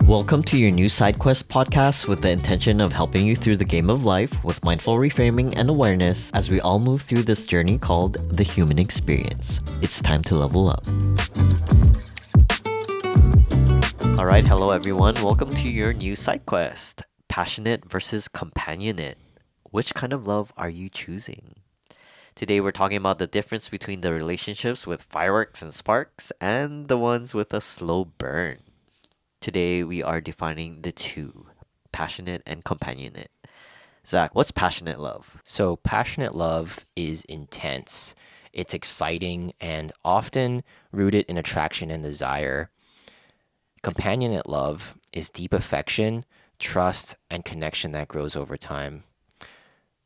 Welcome to your new SideQuest podcast with the intention of helping you through the game of life with mindful reframing and awareness as we all move through this journey called the human experience. It's time to level up. Alright, hello everyone. Welcome to your new SideQuest. Passionate versus companionate. Which kind of love are you choosing? Today we're talking about the difference between the relationships with fireworks and sparks and the ones with a slow burn. Today we are defining the two, passionate and companionate. Zach, what's passionate love? So, passionate love is intense. It's exciting and often rooted in attraction and desire. Companionate love is deep affection, trust, and connection that grows over time.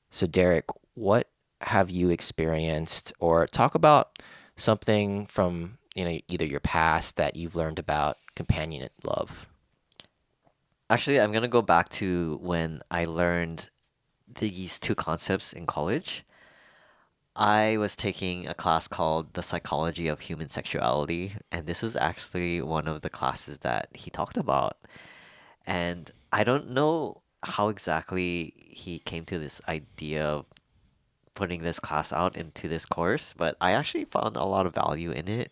So, Derek, what have you experienced, or talk about something from either your past that you've learned about companionate love? Actually, I'm going to go back to when I learned these two concepts in college. I was taking a class called The Psychology of Human Sexuality, and this was actually one of the classes that he talked about. And I don't know how exactly he came to this idea of putting this class out into this course, but I actually found a lot of value in it.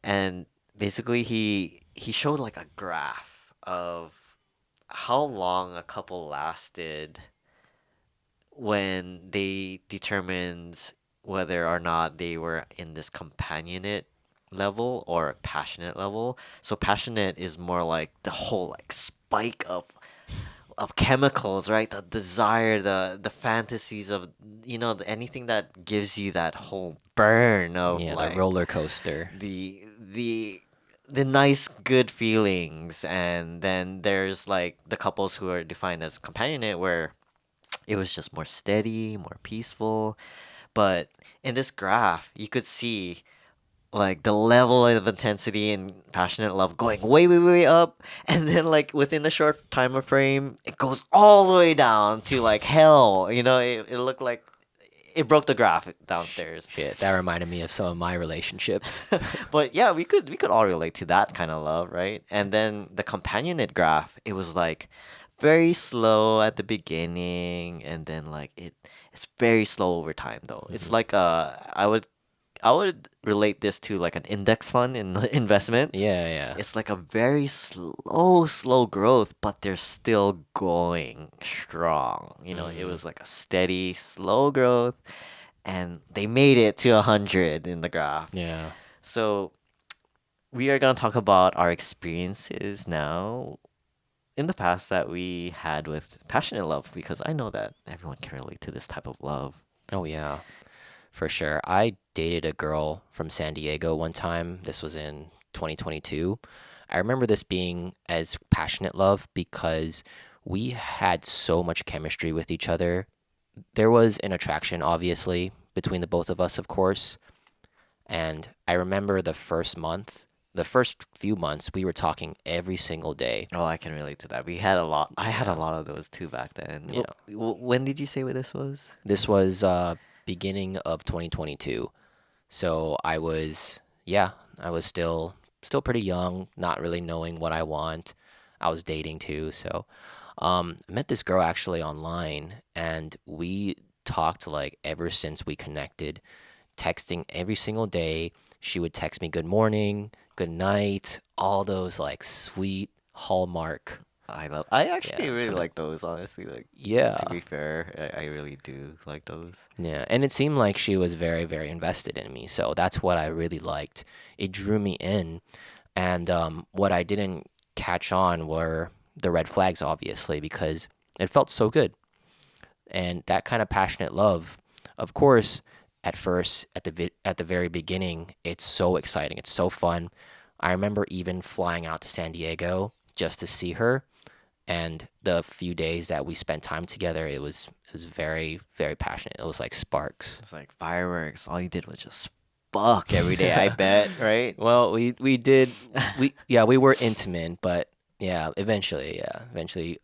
And basically he showed like a graph of how long a couple lasted when they determined whether or not they were in this companionate level or passionate level. So passionate is more like the whole like spike of chemicals, right? The desire, the fantasies of anything that gives you that whole burn of Yeah, the like roller coaster. the nice good feelings. And then there's like the couples who are defined as companionate where it was just more steady, more peaceful. But in this graph you could see like the level of intensity and passionate love going way, way, way up, and then like within a short time of frame, it goes all the way down to like hell. It looked like it broke the graph downstairs. Shit, that reminded me of some of my relationships. But yeah, we could all relate to that kind of love, right? And then the companionate graph, it was like very slow at the beginning, and then like it's very slow over time though. It's like I would relate this to like an index fund in investments. Yeah, yeah. It's like a very slow growth, but they're still going strong. It was like a steady, slow growth, and they made it to 100 in the graph. Yeah. So we are gonna talk about our experiences now in the past that we had with passionate love, because I know that everyone can relate to this type of love. Oh, yeah, for sure. I dated a girl from San Diego one time. This was in 2022. I remember this being as passionate love because we had so much chemistry with each other. There was an attraction, obviously, between the both of us, of course. And I remember the first few months, we were talking every single day. Oh, I can relate to that. We had a lot. I had a lot of those too back then. Yeah. When did you say what this was? This was beginning of 2022. So I was still pretty young, not really knowing what I want. I was dating too, so I met this girl actually online, and we talked like ever since we connected, texting every single day. She would text me good morning, good night, all those like sweet hallmark. I actually Yeah, really kinda- like those, honestly. Like, Yeah, to be fair, I really do like those. yeah, and it seemed like she was very, very invested in me. So that's what I really liked. It drew me in, and what I didn't catch on were the red flags, obviously, because it felt so good. And that kind of passionate love, of course, at first, at the very beginning, it's so exciting. It's so fun. I remember even flying out to San Diego just to see her, and the few days that we spent time together, it was very, very passionate. It was like sparks. It's like fireworks. All you did was just fuck every day, I bet, right? Well, we did we were intimate, but eventually,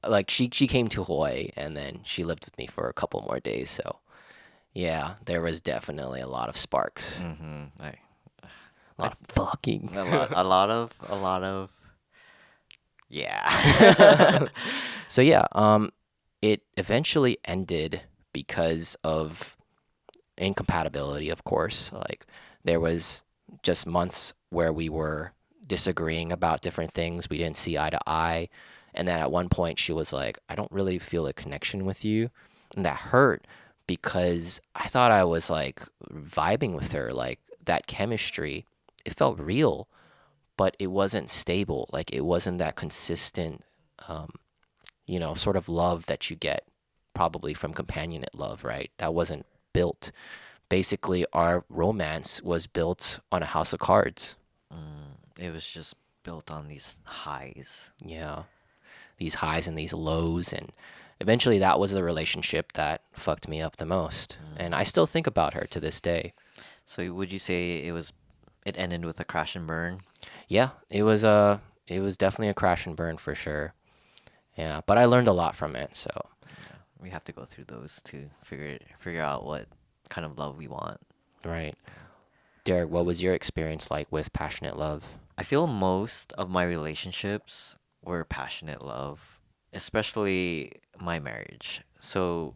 like she came to Hawaii, and then she lived with me for a couple more days. So yeah, there was definitely a lot of sparks, Mm-hmm. a lot of fucking. A lot of Yeah. So yeah, it eventually ended because of incompatibility, of course. Like there was just months where we were disagreeing about different things. We didn't see eye to eye. And then at one point she was like, I don't really feel a connection with you. And that hurt because I thought I was like vibing with her, like that chemistry. It felt real, but it wasn't stable. Like it wasn't that consistent, um, sort of love that you get probably from companionate love, right? That wasn't built. Basically, our romance was built on a house of cards. It was just built on these highs. Yeah, these highs and these lows. And eventually, that was the relationship that fucked me up the most. And I still think about her to this day. So would you say it ended with a crash and burn? Yeah, it was definitely a crash and burn for sure. Yeah, but I learned a lot from it. So, Yeah, we have to go through those to figure out what kind of love we want. right. Derek, what was your experience like with passionate love? I feel most of my relationships were passionate love, especially my marriage. So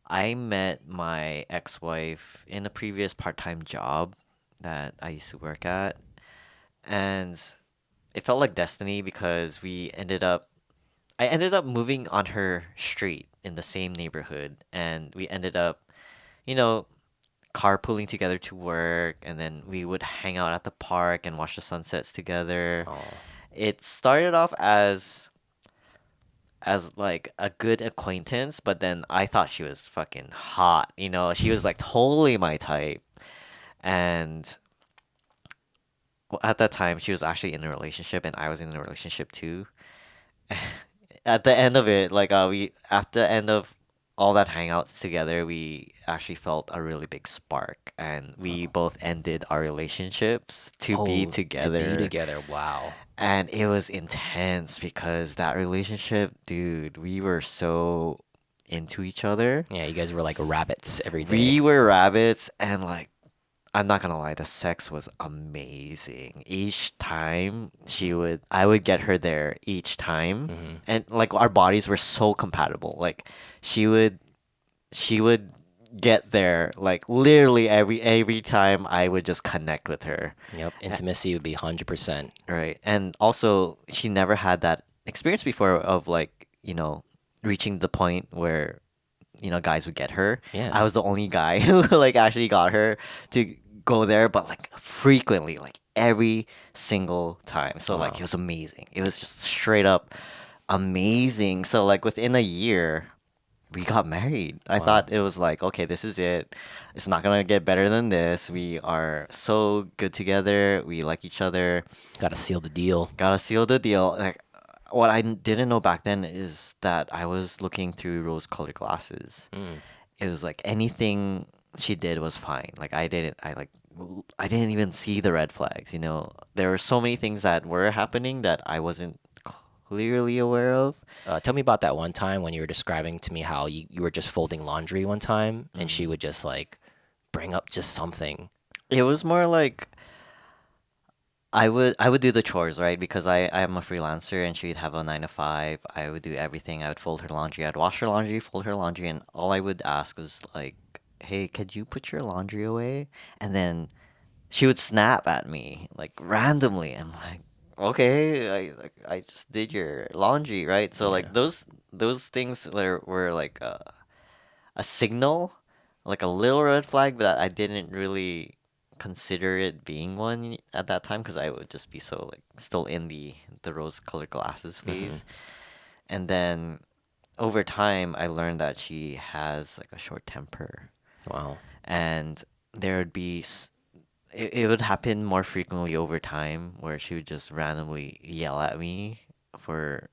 I met my ex-wife in a previous part-time job that I used to work at, and it felt like destiny because I ended up moving on her street in the same neighborhood, and we ended up, you know, carpooling together to work, and then we would hang out at the park and watch the sunsets together. Oh, It started off as like a good acquaintance, but then I thought she was fucking hot. She was like totally my type. And well, at that time, she was actually in a relationship, and I was in a relationship too. At the end of it, like we after the end of all that hangouts together, we actually felt a really big spark, and we oh, both ended our relationships to be oh, to be together. together. Wow. And it was intense because that relationship, dude, we were so into each other. Yeah, you guys were like rabbits every day. We were rabbits, and like, I'm not gonna lie, the sex was amazing. Each time I would get her there each time, Mm-hmm. and like our bodies were so compatible. Like, she would she would get there like literally every time I would just connect with her. Yep, intimacy would be 100%. Right. And also, she never had that experience before of like, reaching the point where, guys would get her. Yeah. I was the only guy who like actually got her to go there, but like frequently, like every single time. So like it Wow. was amazing. It was just straight up amazing. So like within a year, we got married. I Wow. thought it was like, okay, this is it. It's not gonna get better than this. We are so good together. We like each other. Got to seal the deal. Gotta seal the deal. Like, what I didn't know back then is that I was looking through rose-colored glasses. Mm. It was like anything she did was fine. Like I didn't even see the red flags. There were so many things that were happening that I wasn't clearly aware of. Tell me about that one time when you were describing to me how you were just folding laundry one time and she Mm. would just like bring up just something. It was more like I would do the chores, right? Because I am a freelancer and she'd have a 9 to 5. I would do everything. I would fold her laundry. I'd wash her laundry, fold her laundry, and all I would ask was like, "Hey, could you put your laundry away?" And then she would snap at me like randomly. I'm like, "Okay, I just did your laundry, right?" So Yeah. like those things were like a signal, like a little red flag, but I didn't really consider it being one at that time because I would just be so like still in the rose-colored glasses Hmm. phase. And then over time, I learned that she has like a short temper, Wow. and there would be it would happen more frequently over time where she would just randomly yell at me for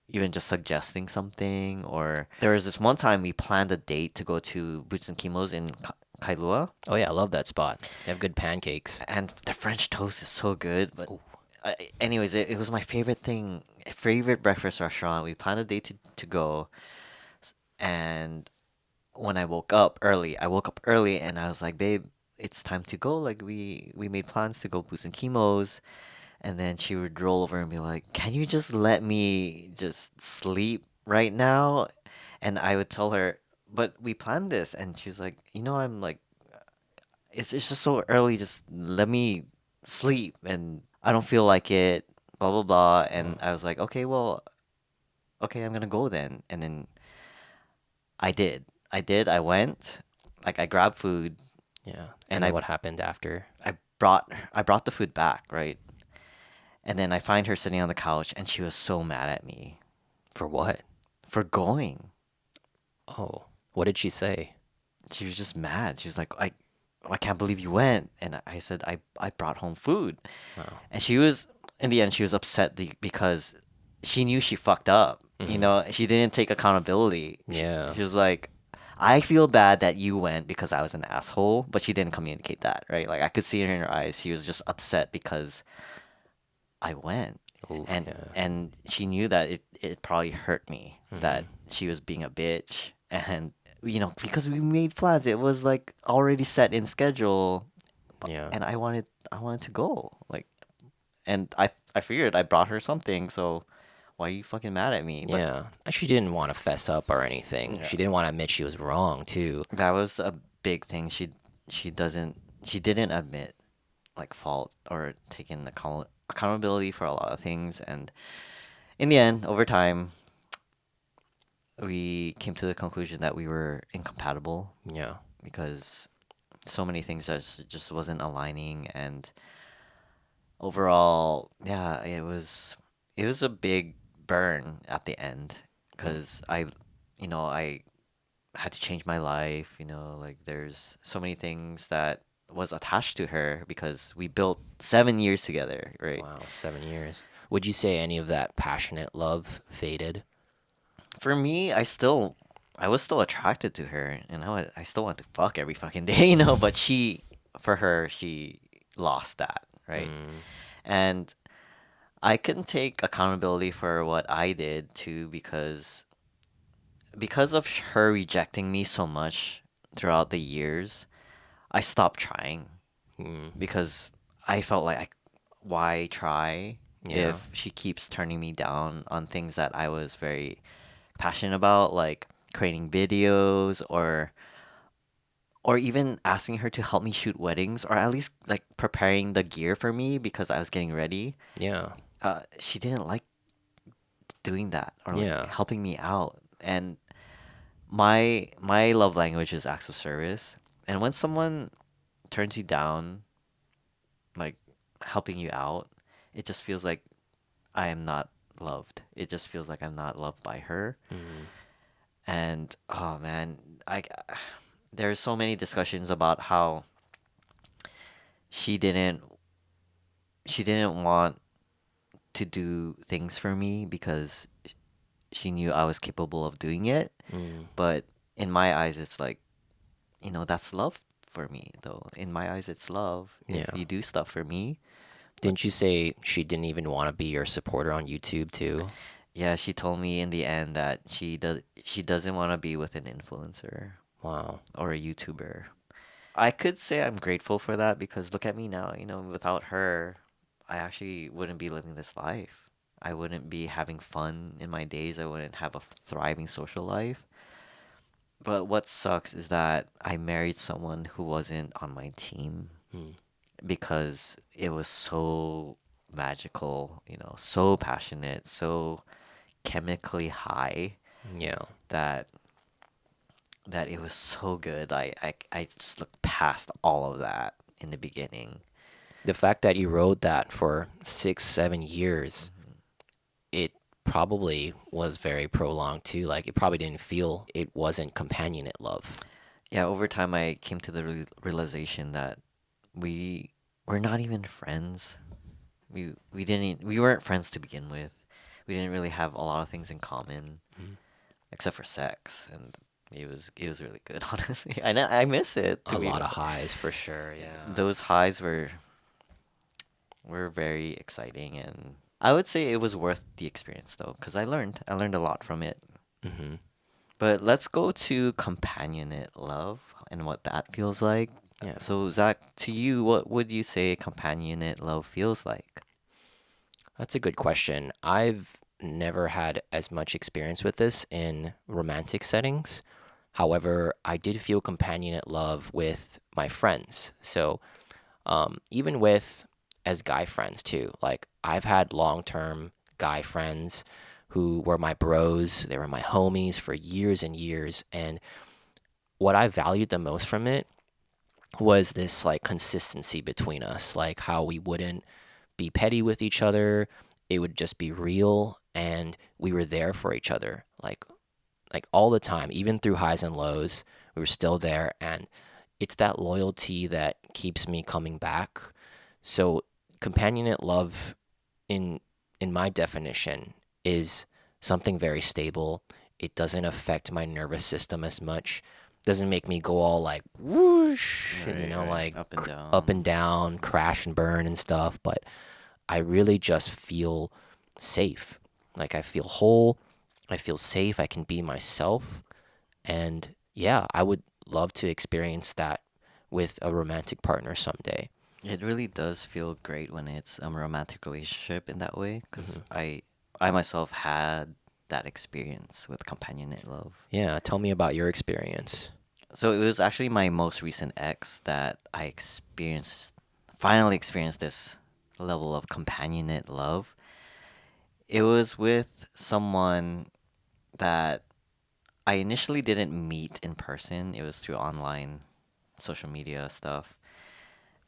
even just suggesting something. Or there was this one time we planned a date to go to Boots and Kimos in Kailua, Oh yeah, I love that spot. They have good pancakes. and the French toast is so good. But Oh, anyways, it was my favorite breakfast restaurant. We planned a date to go, and when I woke up early and I was like, babe, it's time to go. Like we made plans to go Boots and Kimos. And then she would roll over and be like, "Can you just let me just sleep right now?" And I would tell her, "But we planned this." And she was like, I'm like, it's just so early. Just let me sleep, and I don't feel like it. Blah blah blah. And Mm, I was like, okay, well, okay, I'm gonna go then. And then I did. I did. I went. Like I grabbed food, yeah. and And then what happened after? I brought the food back, right? And then I find her sitting on the couch, and she was so mad at me For what? for going. Oh, what did she say? She was just mad. She was like, I can't believe you went. And I said, I brought home food. Oh. And she was, in the end, she was upset because she knew she fucked up. Hmm. She didn't take accountability. Yeah. She was like, I feel bad that you went because I was an asshole, but she didn't communicate that, right? Like I could see it in her eyes. She was just upset because I went. Oof, And yeah. and she knew that it probably hurt me that Hmm. she was being a bitch. And because we made plans, it was like already set in schedule, Yeah. and I wanted to go. Like, and I figured I brought her something, so why are you fucking mad at me? But Yeah. And she didn't want to fess up or anything. yeah, She didn't want to admit she was wrong, too. that was a big thing. She didn't admit like fault or taking accountability for a lot of things. And in the end, over time, we came to the conclusion that we were incompatible Yeah. because so many things just wasn't aligning. And overall, yeah, it was a big burn at the end Mm, because I had to change my life. Like there's so many things that was attached to her because we built 7 years together, right? wow, 7 years. Would you say any of that passionate love faded? For me, I was still attracted to her, and I still want to fuck every fucking day, but for her, she lost that, right? Mm, And I can take accountability for what I did too because of her rejecting me so much throughout the years, I stopped trying mm, because I felt like why try yeah. if she keeps turning me down on things that I was very passionate about, like creating videos or even asking her to help me shoot weddings or at least like preparing the gear for me because I was getting ready. Yeah. She didn't like doing that or like Yeah. helping me out. And my love language is acts of service. And when someone turns you down, like helping you out, it just feels like I am not loved. It just feels like I'm not loved by her. Mm, And oh man, I there's so many discussions about how she didn't she didn't want to do things for me because she knew I was capable of doing it. mm, But in my eyes, it's like, that's love for me, though. In my eyes, it's love if yeah. you do stuff for me. But Didn't you say she didn't even want to be your supporter on YouTube too? yeah, she told me in the end that she doesn't want to be with an influencer Wow. or a YouTuber. I could say I'm grateful for that because look at me now, without her, I actually wouldn't be living this life. I wouldn't be having fun in my days. I wouldn't have a thriving social life. But what sucks is that I married someone who wasn't on my team Mm, because it was so magical, so passionate, so chemically high yeah. that it was so good. I just looked past all of that in the beginning. The fact that you rode that for 6, 7 years, Mhm. it probably was very prolonged too. Like it probably didn't feel it wasn't companionate love. Yeah, over time I came to the realization that we we're not even friends. We weren't friends to begin with. We didn't really have a lot of things in common Mm. except for sex, and it was really good, honestly. I miss it to A be lot of highs for sure. Yeah. those highs were very exciting, and I would say it was worth the experience though, because I learned a lot from it. Hmm. But let's go to companionate love and what that feels like. Yeah. So Zach, to you, what would you say companionate love feels like? That's a good question. I've never had as much experience with this in romantic settings. However, I did feel companionate love with my friends. So, even with as guy friends too, like I've had long term guy friends who were my bros, they were my homies for years and years. And what I valued the most from it was this like consistency between us, like how we wouldn't be petty with each other. It would just be real and we were there for each other. Like all the time, even through highs and lows, we were still there and it's that loyalty that keeps me coming back. So companionate love in my definition is something very stable. It doesn't affect my nervous system as much. Doesn't make me go all like whoosh and Right, right. like Up and up down. and down, crash and burn and stuff, but I really just feel safe. Like I feel whole, I feel safe, I can be myself. And yeah, I would love to experience that with a romantic partner someday. It really does feel great when it's a romantic relationship in that way, because Hmm. I myself had that experience with companionate love. Yeah, tell me about your experience. So it was actually my most recent ex that I experienced, finally experienced this level of companionate love. It was with someone that I initially didn't meet in person. It was through online social media stuff.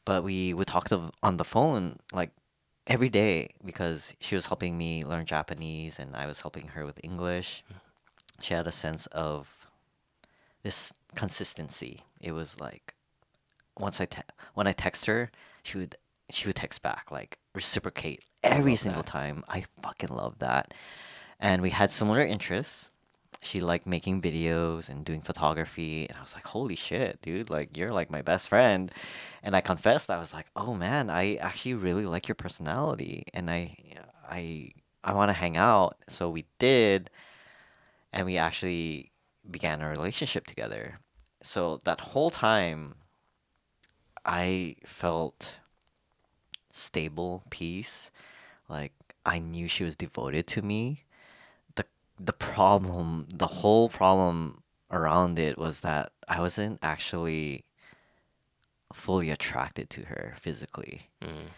But we would talk on the phone like every day because she was helping me learn Japanese and I was helping her with English. She had a sense of this consistency. It was like when I text her, she would she would text back like reciprocate I every love single that. time. I fucking love that. And we had similar interests. She liked making videos and doing photography, and I was like, "Holy shit, dude! Like you're like my best friend." And I confessed, I was like, "Oh man, I actually really like your personality, and I I want to hang out." So we did, and we actually began a relationship together. So that whole time, I felt stable peace. Like I knew she was devoted to me. The the whole problem around it was that I wasn't actually fully attracted to her physically. Mm,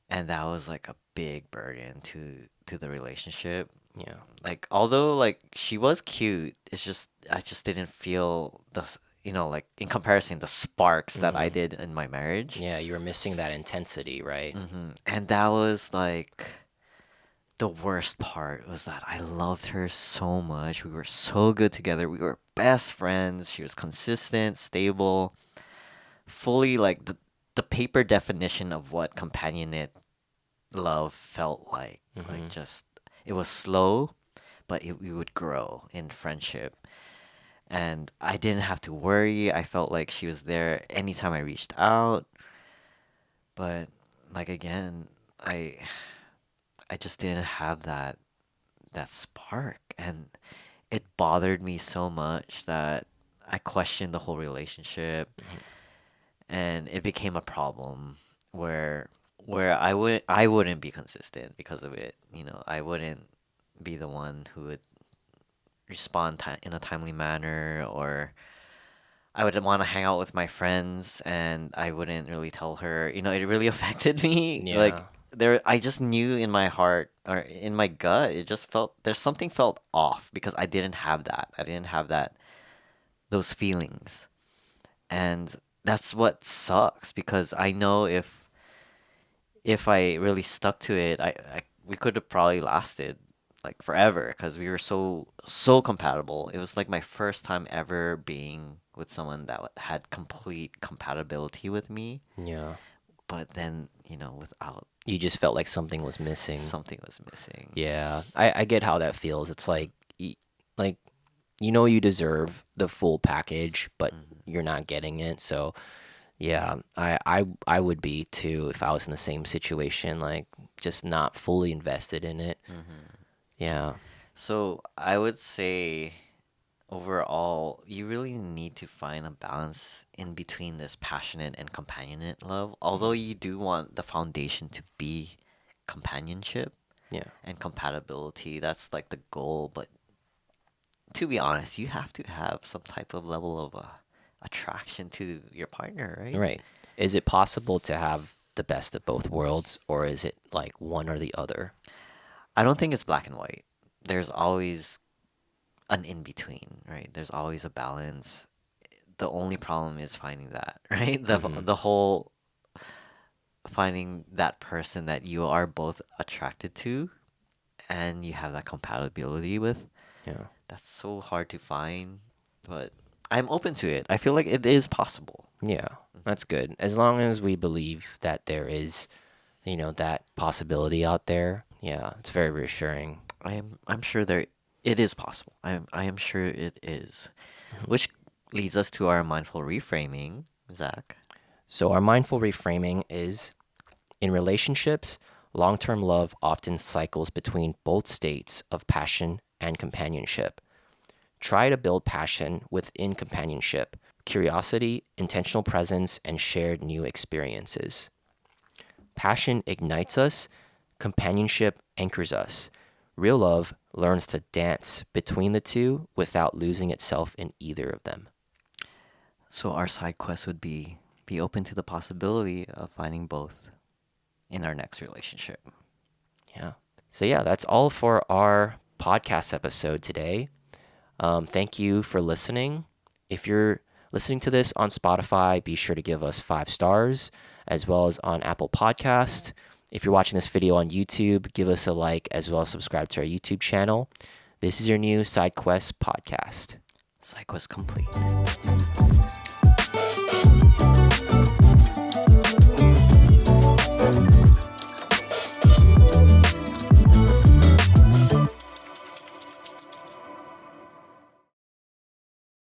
And that was like a big burden to the relationship. yeah. Like although like she was cute, it's just I just didn't feel like in comparison the sparks that I Mm, did in my marriage. yeah, you were missing that intensity, right? And that was like the worst part was that I loved her so much. We were so good together. We were best friends. She was consistent, stable, fully like the paper definition of what companionate love felt like. Like Hmm. just it was slow, but we would grow in friendship. And I didn't have to worry. I felt like she was there anytime I reached out. But like again, I I just didn't have that spark and it bothered me so much that I questioned the whole relationship and it became a problem where I wouldn't be consistent because of it. You know, I wouldn't be the one who would respond in a timely manner or I would want to hang out with my friends and I wouldn't really tell her. You know, it really affected me. Like Yeah. I just knew in my heart or in my gut, it just felt there's something felt off because I didn't have that. I didn't have those feelings. And that's what sucks because I know if I really stuck to it, we could have probably lasted like forever because we were so compatible. It was like my first time ever being with someone that had complete compatibility with me, Yeah. but then, without You just felt like something was missing. something was missing. Yeah. I get how that feels. It's like you know you deserve the full package, but Hmm. you're not getting it. So yeah, I would be too if I was in the same situation, like just not fully invested in it. Hmm. Yeah. So I would say overall, you really need to find a balance in between this passionate and companionate love. Although Mm, you do want the foundation to be companionship, Yeah. and compatibility. That's like the goal. But to be honest, you have to have some type of level of attraction to your partner, right? Right. Is it possible to have the best of both worlds, or is it like one or the other? I don't think it's black and white. There's always an in between, right? There's always a balance. The only problem is finding that, right? Mm-hmm. The whole finding that person that you are both attracted to and you have that compatibility with. Yeah. That's so hard to find, but I'm open to it. I feel like it is possible. Yeah. That's good. As long as we believe that there is, that possibility out there. Yeah, it's very reassuring. I'm sure it is possible. I am sure it is. Mhm. Which leads us to our mindful reframing, Zach. So, our mindful reframing is in relationships, long term love often cycles between both states of passion and companionship. Try to build passion within companionship, curiosity, intentional presence, and shared new experiences. Passion ignites us, companionship anchors us. Real love learns to dance between the two without losing itself in either of them. So our side quest would be open to the possibility of finding both in our next relationship. Yeah. So, yeah, that's all for our podcast episode today. Thank you for listening. If you're listening to this on Spotify, be sure to give us 5 stars, as well as on Apple Podcast. If you're watching this video on YouTube, give us a like, as well as subscribe to our YouTube channel. This is your new Side Quest podcast. Side quest complete.